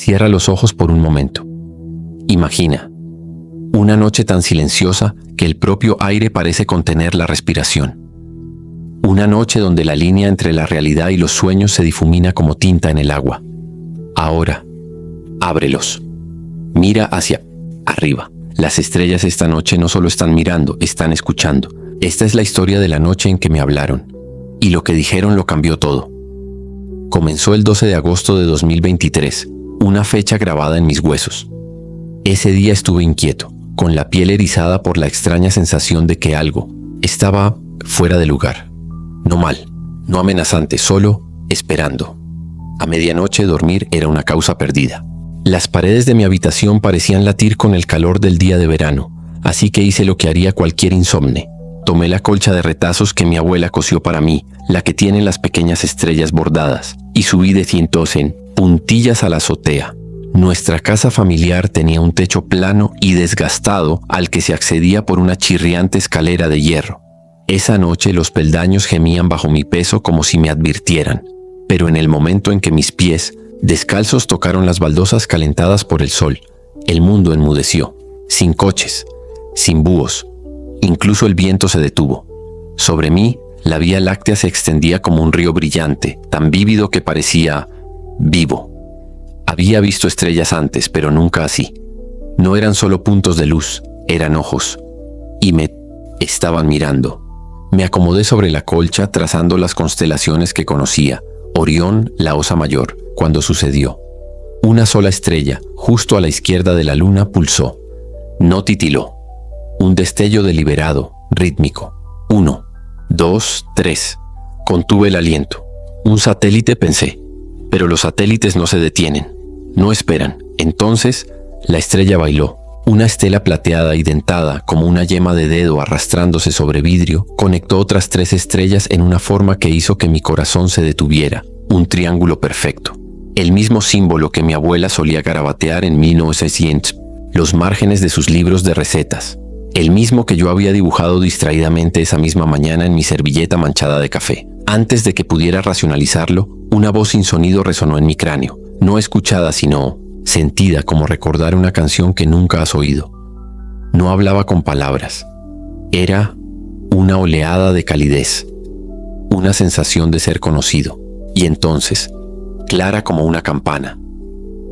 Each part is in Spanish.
Cierra los ojos por un momento. Imagina una noche tan silenciosa que el propio aire parece contener la respiración. Una noche donde la línea entre la realidad y los sueños se difumina como tinta en el agua. Ahora, ábrelos. Mira hacia arriba. Las estrellas esta noche no solo están mirando, están escuchando. Esta es la historia de la noche en que me hablaron. Y lo que dijeron lo cambió todo. Comenzó el 12 de agosto de 2023, una fecha grabada en mis huesos. Ese día estuve inquieto, con la piel erizada por la extraña sensación de que algo estaba fuera de lugar. No mal, no amenazante, solo esperando. A medianoche dormir era una causa perdida. Las paredes de mi habitación parecían latir con el calor del día de verano, así que hice lo que haría cualquier insomne. Tomé la colcha de retazos que mi abuela cosió para mí, la que tiene las pequeñas estrellas bordadas, y subí de cientos en puntillas a la azotea. Nuestra casa familiar tenía un techo plano y desgastado al que se accedía por una chirriante escalera de hierro. Esa noche los peldaños gemían bajo mi peso como si me advirtieran, pero en el momento en que mis pies, descalzos, tocaron las baldosas calentadas por el sol, el mundo enmudeció, sin coches, sin búhos, incluso el viento se detuvo. Sobre mí, la Vía Láctea se extendía como un río brillante, tan vívido que parecía vivo. Había visto estrellas antes, pero nunca así. No eran solo puntos de luz, eran ojos. Y me estaban mirando. Me acomodé sobre la colcha trazando las constelaciones que conocía. Orión, la Osa Mayor, cuando sucedió. Una sola estrella, justo a la izquierda de la luna, pulsó. No titiló. Un destello deliberado, rítmico. 1, 2, 3. Contuve el aliento. Un satélite, pensé. Pero los satélites no se detienen. No esperan. Entonces, la estrella bailó. Una estela plateada y dentada, como una yema de dedo arrastrándose sobre vidrio, conectó otras 3 estrellas en una forma que hizo que mi corazón se detuviera. Un triángulo perfecto. El mismo símbolo que mi abuela solía garabatear en 1900, los márgenes de sus libros de recetas. El mismo que yo había dibujado distraídamente esa misma mañana en mi servilleta manchada de café. Antes de que pudiera racionalizarlo, una voz sin sonido resonó en mi cráneo. No escuchada, sino sentida, como recordar una canción que nunca has oído. No hablaba con palabras. Era una oleada de calidez, una sensación de ser conocido. Y entonces, clara como una campana: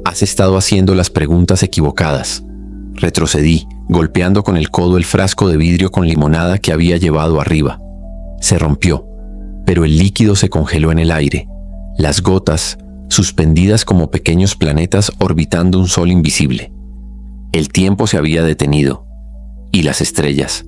has estado haciendo las preguntas equivocadas. Retrocedí, golpeando con el codo el frasco de vidrio con limonada que había llevado arriba. Se rompió, pero el líquido se congeló en el aire. Las gotas, suspendidas como pequeños planetas orbitando un sol invisible. El tiempo se había detenido. Y las estrellas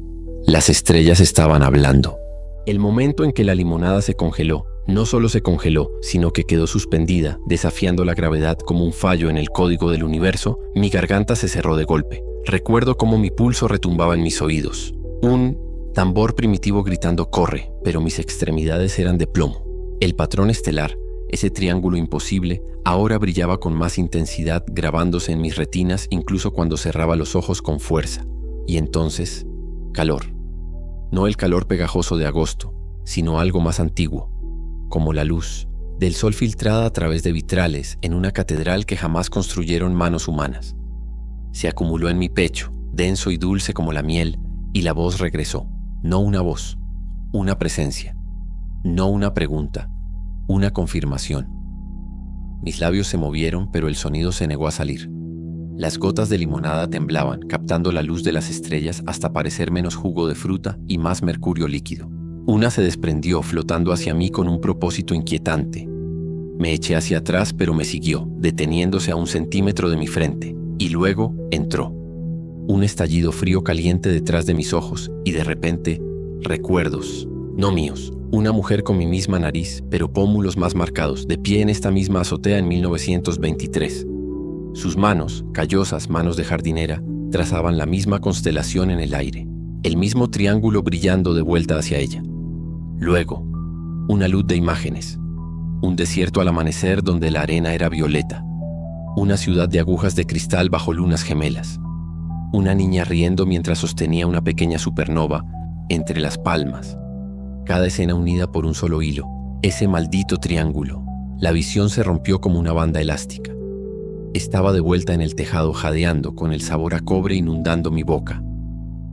estaban hablando. El momento en que la limonada se congeló, no solo se congeló, sino que quedó suspendida, desafiando la gravedad como un fallo en el código del universo, mi garganta se cerró de golpe. Recuerdo cómo mi pulso retumbaba en mis oídos. Un tambor primitivo gritando «corre», pero mis extremidades eran de plomo. El patrón estelar, ese triángulo imposible, ahora brillaba con más intensidad, grabándose en mis retinas incluso cuando cerraba los ojos con fuerza. Y entonces, calor. No el calor pegajoso de agosto, sino algo más antiguo, como la luz del sol filtrada a través de vitrales en una catedral que jamás construyeron manos humanas. Se acumuló en mi pecho, denso y dulce como la miel, y la voz regresó. No una voz, una presencia. No una pregunta, una confirmación. Mis labios se movieron, pero el sonido se negó a salir. Las gotas de limonada temblaban, captando la luz de las estrellas hasta parecer menos jugo de fruta y más mercurio líquido. Una se desprendió, flotando hacia mí con un propósito inquietante. Me eché hacia atrás, pero me siguió, deteniéndose a 1 centímetro de mi frente, y luego entró. Un estallido frío caliente detrás de mis ojos, y de repente, recuerdos, no míos. Una mujer con mi misma nariz, pero pómulos más marcados, de pie en esta misma azotea en 1923. Sus manos, callosas manos de jardinera, trazaban la misma constelación en el aire, el mismo triángulo brillando de vuelta hacia ella. Luego, una luz de imágenes, un desierto al amanecer donde la arena era violeta, una ciudad de agujas de cristal bajo lunas gemelas, una niña riendo mientras sostenía una pequeña supernova entre las palmas. Cada escena unida por un solo hilo, ese maldito triángulo. La visión se rompió como una banda elástica. Estaba de vuelta en el tejado jadeando, con el sabor a cobre inundando mi boca.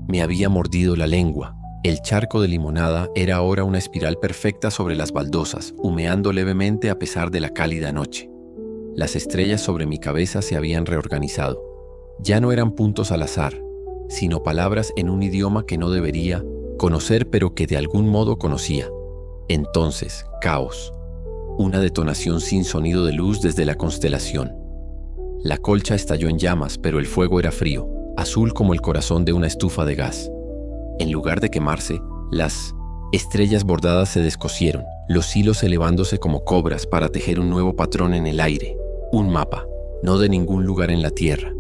Me había mordido la lengua. El charco de limonada era ahora una espiral perfecta sobre las baldosas, humeando levemente a pesar de la cálida noche. Las estrellas sobre mi cabeza se habían reorganizado. Ya no eran puntos al azar, sino palabras en un idioma que no debería conocer, pero que de algún modo conocía. Entonces, caos. Una detonación sin sonido de luz desde la constelación. La colcha estalló en llamas, pero el fuego era frío, azul como el corazón de una estufa de gas. En lugar de quemarse, las estrellas bordadas se descosieron, los hilos elevándose como cobras para tejer un nuevo patrón en el aire. Un mapa, no de ningún lugar en la tierra.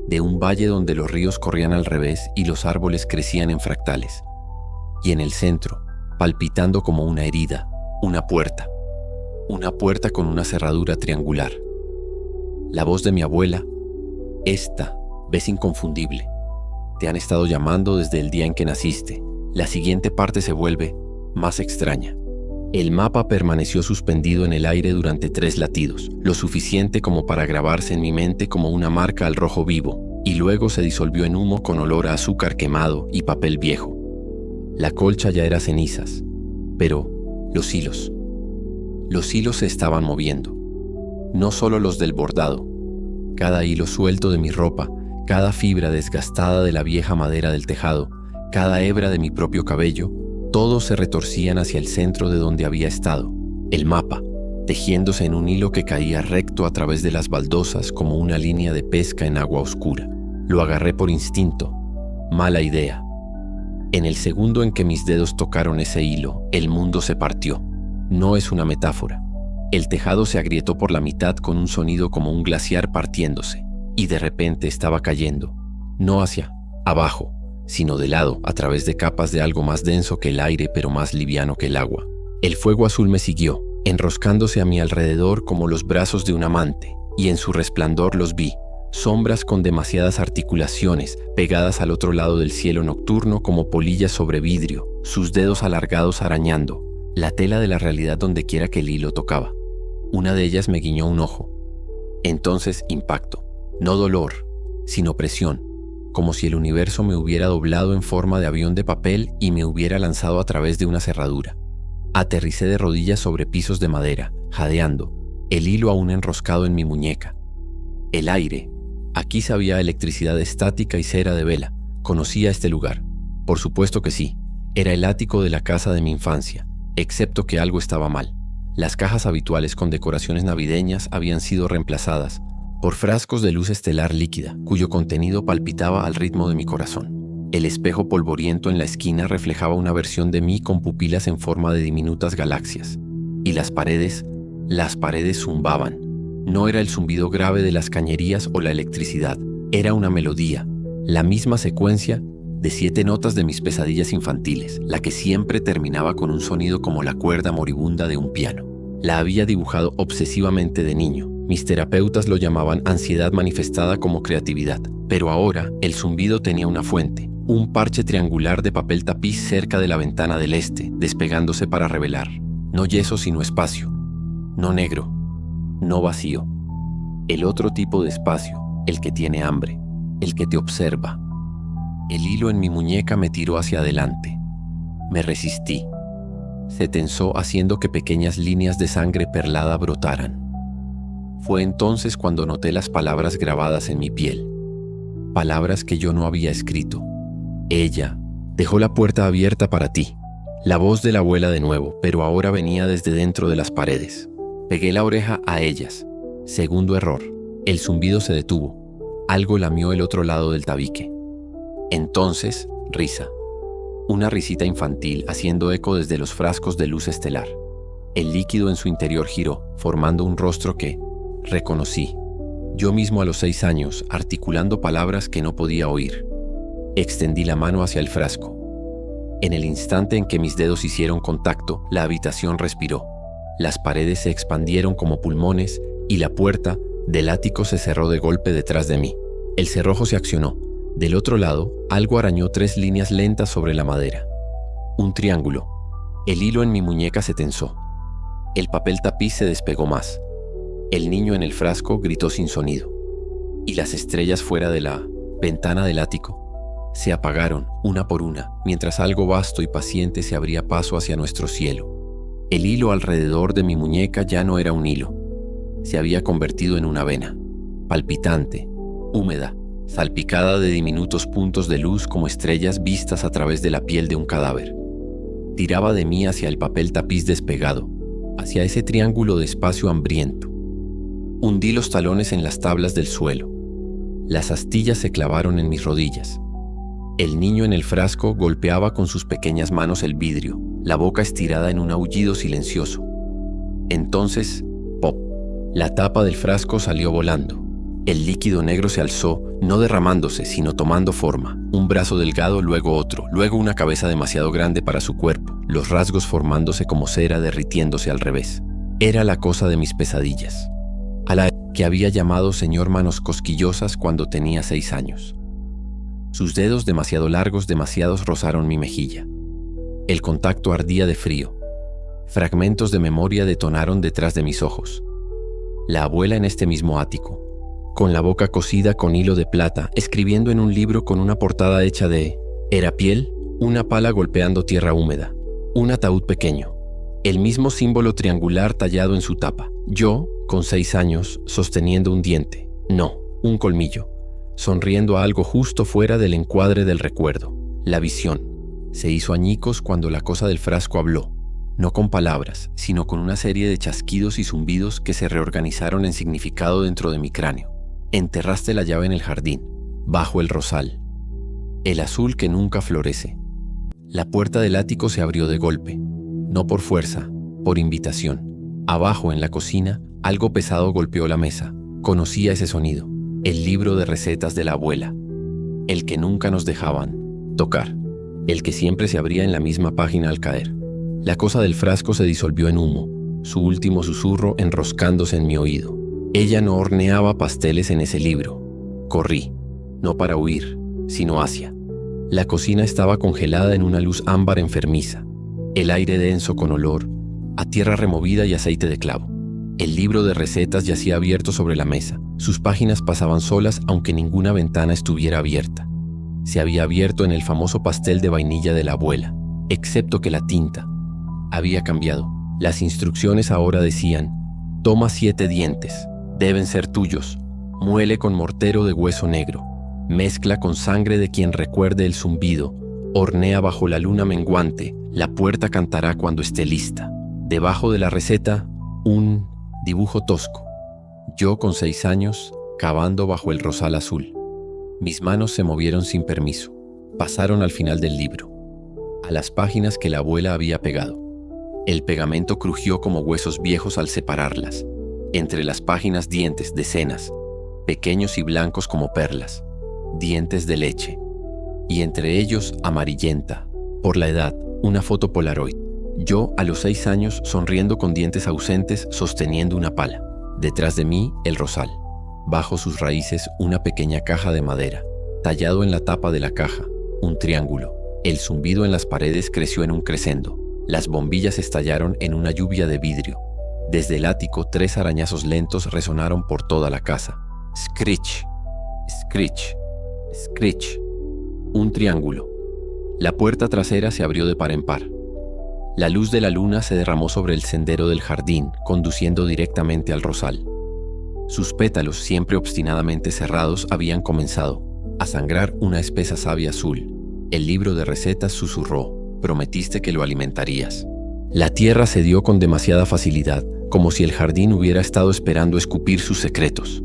De un valle donde los ríos corrían al revés y los árboles crecían en fractales. Y en el centro, palpitando como una herida, una puerta. Una puerta con una cerradura triangular. La voz de mi abuela, esta vez inconfundible. Te han estado llamando desde el día en que naciste. La siguiente parte se vuelve más extraña. El mapa permaneció suspendido en el aire durante 3 latidos, lo suficiente como para grabarse en mi mente como una marca al rojo vivo, y luego se disolvió en humo con olor a azúcar quemado y papel viejo. La colcha ya era cenizas, pero los hilos se estaban moviendo. No solo los del bordado. Cada hilo suelto de mi ropa, cada fibra desgastada de la vieja madera del tejado, cada hebra de mi propio cabello, todos se retorcían hacia el centro de donde había estado, el mapa, tejiéndose en un hilo que caía recto a través de las baldosas como una línea de pesca en agua oscura. Lo agarré por instinto. Mala idea. En el segundo en que mis dedos tocaron ese hilo, el mundo se partió. No es una metáfora. El tejado se agrietó por la mitad con un sonido como un glaciar partiéndose, y de repente estaba cayendo, no hacia abajo, sino de lado, a través de capas de algo más denso que el aire, pero más liviano que el agua. El fuego azul me siguió, enroscándose a mi alrededor como los brazos de un amante, y en su resplandor los vi, sombras con demasiadas articulaciones, pegadas al otro lado del cielo nocturno como polillas sobre vidrio, sus dedos alargados arañando la tela de la realidad donde quiera que el hilo tocaba. Una de ellas me guiñó un ojo. Entonces, impacto. No dolor, sino presión, como si el universo me hubiera doblado en forma de avión de papel y me hubiera lanzado a través de una cerradura. Aterricé de rodillas sobre pisos de madera, jadeando, el hilo aún enroscado en mi muñeca. El aire. Aquí sabía electricidad estática y cera de vela. Conocía este lugar. Por supuesto que sí. Era el ático de la casa de mi infancia, excepto que algo estaba mal. Las cajas habituales con decoraciones navideñas habían sido reemplazadas por frascos de luz estelar líquida, cuyo contenido palpitaba al ritmo de mi corazón. El espejo polvoriento en la esquina reflejaba una versión de mí con pupilas en forma de diminutas galaxias. Y las paredes zumbaban. No era el zumbido grave de las cañerías o la electricidad, era una melodía, la misma secuencia de 7 notas de mis pesadillas infantiles, la que siempre terminaba con un sonido como la cuerda moribunda de un piano. La había dibujado obsesivamente de niño. Mis terapeutas lo llamaban ansiedad manifestada como creatividad, pero ahora el zumbido tenía una fuente, un parche triangular de papel tapiz cerca de la ventana del este, despegándose para revelar. No yeso sino espacio, no negro, no vacío. El otro tipo de espacio, el que tiene hambre, el que te observa. El hilo en mi muñeca me tiró hacia adelante. Me resistí. Se tensó haciendo que pequeñas líneas de sangre perlada brotaran. Fue entonces cuando noté las palabras grabadas en mi piel. Palabras que yo no había escrito. Ella dejó la puerta abierta para ti. La voz de la abuela de nuevo, pero ahora venía desde dentro de las paredes. Pegué la oreja a ellas. Segundo error. El zumbido se detuvo. Algo lamió el otro lado del tabique. Entonces, risa. Una risita infantil haciendo eco desde los frascos de luz estelar. El líquido en su interior giró, formando un rostro que reconocí. Yo mismo a los 6 años, articulando palabras que no podía oír. Extendí la mano hacia el frasco. En el instante en que mis dedos hicieron contacto, la habitación respiró. Las paredes se expandieron como pulmones y la puerta del ático se cerró de golpe detrás de mí. El cerrojo se accionó. Del otro lado, algo arañó 3 líneas lentas sobre la madera. Un triángulo. El hilo en mi muñeca se tensó. El papel tapiz se despegó más. El niño en el frasco gritó sin sonido, y las estrellas fuera de la ventana del ático se apagaron una por una, mientras algo vasto y paciente se abría paso hacia nuestro cielo. El hilo alrededor de mi muñeca ya no era un hilo, se había convertido en una vena, palpitante, húmeda, salpicada de diminutos puntos de luz como estrellas vistas a través de la piel de un cadáver. Tiraba de mí hacia el papel tapiz despegado, hacia ese triángulo de espacio hambriento. Hundí los talones en las tablas del suelo. Las astillas se clavaron en mis rodillas. El niño en el frasco golpeaba con sus pequeñas manos el vidrio, la boca estirada en un aullido silencioso. Entonces, ¡pop! La tapa del frasco salió volando. El líquido negro se alzó, no derramándose, sino tomando forma. Un brazo delgado, luego otro, luego una cabeza demasiado grande para su cuerpo, los rasgos formándose como cera derritiéndose al revés. Era la cosa de mis pesadillas, a la que había llamado señor Manos Cosquillosas cuando tenía 6 años. Sus dedos demasiado largos, demasiados rozaron mi mejilla. El contacto ardía de frío. Fragmentos de memoria detonaron detrás de mis ojos. La abuela en este mismo ático, con la boca cosida con hilo de plata, escribiendo en un libro con una portada hecha de era piel, una pala golpeando tierra húmeda, un ataúd pequeño, el mismo símbolo triangular tallado en su tapa. Yo, con 6 años, sosteniendo un diente, no, un colmillo, sonriendo a algo justo fuera del encuadre del recuerdo. La visión se hizo añicos cuando la cosa del frasco habló, no con palabras, sino con una serie de chasquidos y zumbidos que se reorganizaron en significado dentro de mi cráneo. Enterraste la llave en el jardín, bajo el rosal, el azul que nunca florece. La puerta del ático se abrió de golpe, no por fuerza, por invitación. Abajo en la cocina, algo pesado golpeó la mesa. Conocía ese sonido. El libro de recetas de la abuela, el que nunca nos dejaban tocar, el que siempre se abría en la misma página al caer. La cosa del frasco se disolvió en humo, su último susurro enroscándose en mi oído. Ella no horneaba pasteles en ese libro. Corrí, no para huir, sino hacia. La cocina estaba congelada en una luz ámbar enfermiza, el aire denso con olor a tierra removida y aceite de clavo. El libro de recetas yacía abierto sobre la mesa. Sus páginas pasaban solas aunque ninguna ventana estuviera abierta. Se había abierto en el famoso pastel de vainilla de la abuela, excepto que la tinta había cambiado. Las instrucciones ahora decían: toma 7 dientes, deben ser tuyos, muele con mortero de hueso negro, mezcla con sangre de quien recuerde el zumbido, hornea bajo la luna menguante, la puerta cantará cuando esté lista. Debajo de la receta, un dibujo tosco. Yo con 6 años, cavando bajo el rosal azul. Mis manos se movieron sin permiso. Pasaron al final del libro, a las páginas que la abuela había pegado. El pegamento crujió como huesos viejos al separarlas. Entre las páginas dientes, decenas, pequeños y blancos como perlas, dientes de leche. Y entre ellos, amarillenta, por la edad, una foto Polaroid. Yo, a los 6 años, sonriendo con dientes ausentes, sosteniendo una pala. Detrás de mí, el rosal. Bajo sus raíces, una pequeña caja de madera. Tallado en la tapa de la caja, un triángulo. El zumbido en las paredes creció en un crescendo. Las bombillas estallaron en una lluvia de vidrio. Desde el ático, 3 arañazos lentos resonaron por toda la casa. Screech, screech, screech. Un triángulo. La puerta trasera se abrió de par en par. La luz de la luna se derramó sobre el sendero del jardín, conduciendo directamente al rosal. Sus pétalos, siempre obstinadamente cerrados, habían comenzado a sangrar una espesa savia azul. El libro de recetas susurró: prometiste que lo alimentarías. La tierra cedió con demasiada facilidad, como si el jardín hubiera estado esperando escupir sus secretos.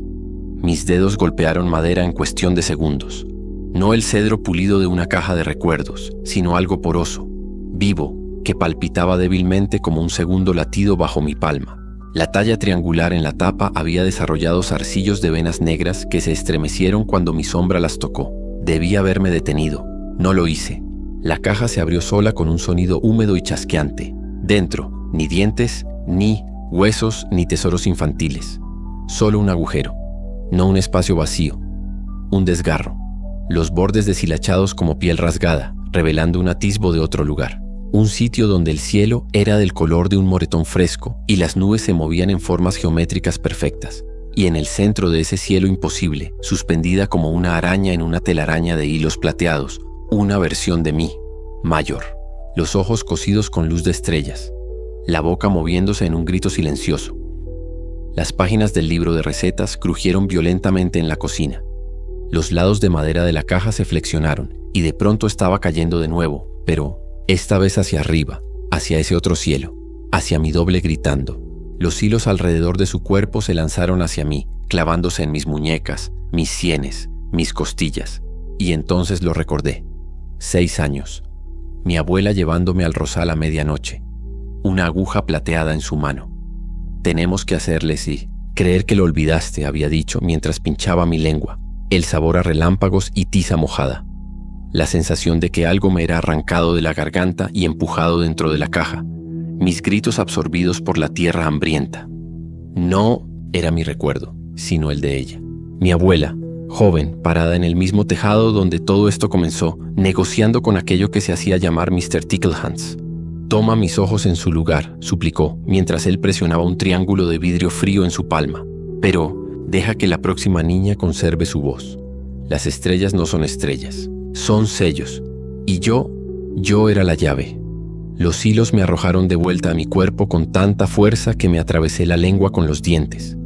Mis dedos golpearon madera en cuestión de segundos. No el cedro pulido de una caja de recuerdos, sino algo poroso, vivo, que palpitaba débilmente como un segundo latido bajo mi palma. La talla triangular en la tapa había desarrollado zarcillos de venas negras que se estremecieron cuando mi sombra las tocó. Debí haberme detenido. No lo hice. La caja se abrió sola con un sonido húmedo y chasqueante. Dentro, ni dientes, ni huesos, ni tesoros infantiles. Solo un agujero. No un espacio vacío. Un desgarro. Los bordes deshilachados como piel rasgada, revelando un atisbo de otro lugar. Un sitio donde el cielo era del color de un moretón fresco y las nubes se movían en formas geométricas perfectas. Y en el centro de ese cielo imposible, suspendida como una araña en una telaraña de hilos plateados, una versión de mí, mayor. Los ojos cosidos con luz de estrellas, la boca moviéndose en un grito silencioso. Las páginas del libro de recetas crujieron violentamente en la cocina. Los lados de madera de la caja se flexionaron y de pronto estaba cayendo de nuevo, pero esta vez hacia arriba, hacia ese otro cielo, hacia mi doble gritando. Los hilos alrededor de su cuerpo se lanzaron hacia mí, clavándose en mis muñecas, mis sienes, mis costillas. Y entonces lo recordé. 6 años. Mi abuela llevándome al rosal a medianoche. Una aguja plateada en su mano. Tenemos que hacerle sí. Creer que lo olvidaste, había dicho mientras pinchaba mi lengua. El sabor a relámpagos y tiza mojada. La sensación de que algo me era arrancado de la garganta y empujado dentro de la caja. Mis gritos absorbidos por la tierra hambrienta. No era mi recuerdo, sino el de ella. Mi abuela, joven, parada en el mismo tejado donde todo esto comenzó, negociando con aquello que se hacía llamar Mr. Ticklehans. Toma mis ojos en su lugar, suplicó, mientras él presionaba un triángulo de vidrio frío en su palma. Pero deja que la próxima niña conserve su voz. Las estrellas no son estrellas, son sellos. Y yo era la llave. Los hilos me arrojaron de vuelta a mi cuerpo con tanta fuerza que me atravesé la lengua con los dientes.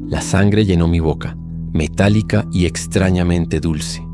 La sangre llenó mi boca, metálica y extrañamente dulce.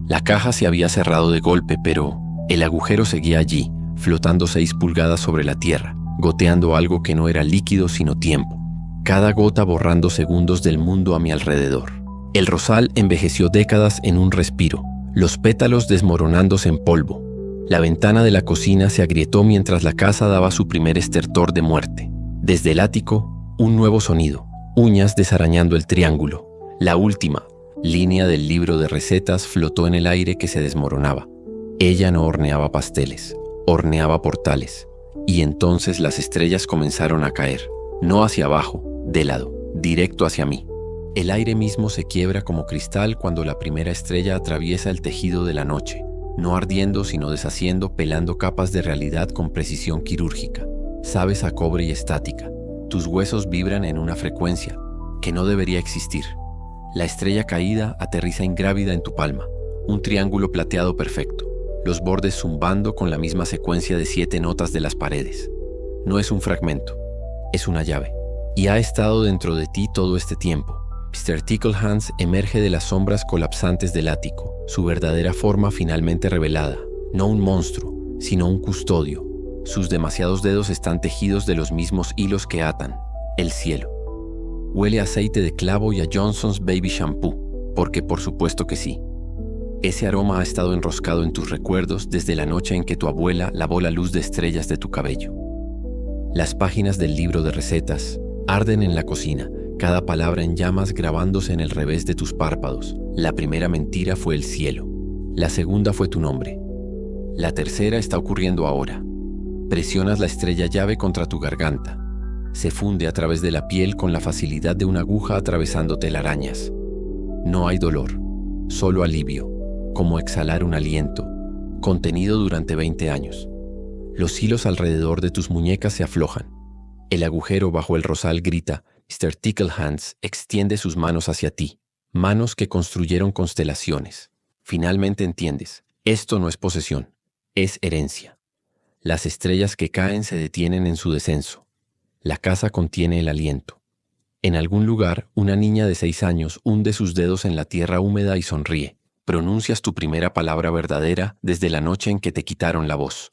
La caja se había cerrado de golpe, pero el agujero seguía allí, flotando 6 pulgadas sobre la tierra, goteando algo que no era líquido sino tiempo. Cada gota borrando segundos del mundo a mi alrededor. El rosal envejeció décadas en un respiro, los pétalos desmoronándose en polvo. La ventana de la cocina se agrietó mientras la casa daba su primer estertor de muerte. Desde el ático, un nuevo sonido, uñas desarañando el triángulo. La última línea del libro de recetas flotó en el aire que se desmoronaba. Ella no horneaba pasteles, horneaba portales. Y entonces las estrellas comenzaron a caer, no hacia abajo, de lado, directo hacia mí. El aire mismo se quiebra como cristal cuando la primera estrella atraviesa el tejido de la noche, no ardiendo sino deshaciendo, pelando capas de realidad con precisión quirúrgica. Sabes a cobre y estática. Tus huesos vibran en una frecuencia que no debería existir. La estrella caída aterriza ingrávida en tu palma, un triángulo plateado perfecto, los bordes zumbando con la misma secuencia de 7 notas de las paredes. No es un fragmento, es una llave. Y ha estado dentro de ti todo este tiempo. Mr. Ticklehans emerge de las sombras colapsantes del ático, su verdadera forma finalmente revelada. No un monstruo, sino un custodio. Sus demasiados dedos están tejidos de los mismos hilos que atan el cielo. Huele a aceite de clavo y a Johnson's Baby Shampoo, porque por supuesto que sí. Ese aroma ha estado enroscado en tus recuerdos desde la noche en que tu abuela lavó la luz de estrellas de tu cabello. Las páginas del libro de recetas arden en la cocina, cada palabra en llamas grabándose en el revés de tus párpados. La primera mentira fue el cielo. La segunda fue tu nombre. La tercera está ocurriendo ahora. Presionas la estrella llave contra tu garganta. Se funde a través de la piel con la facilidad de una aguja atravesando telarañas. No hay dolor, solo alivio, como exhalar un aliento, contenido durante 20 años. Los hilos alrededor de tus muñecas se aflojan. El agujero bajo el rosal grita. Mr. Ticklehans extiende sus manos hacia ti, manos que construyeron constelaciones. Finalmente entiendes, esto no es posesión, es herencia. Las estrellas que caen se detienen en su descenso. La casa contiene el aliento. En algún lugar, una niña de 6 años hunde sus dedos en la tierra húmeda y sonríe. Pronuncias tu primera palabra verdadera desde la noche en que te quitaron la voz.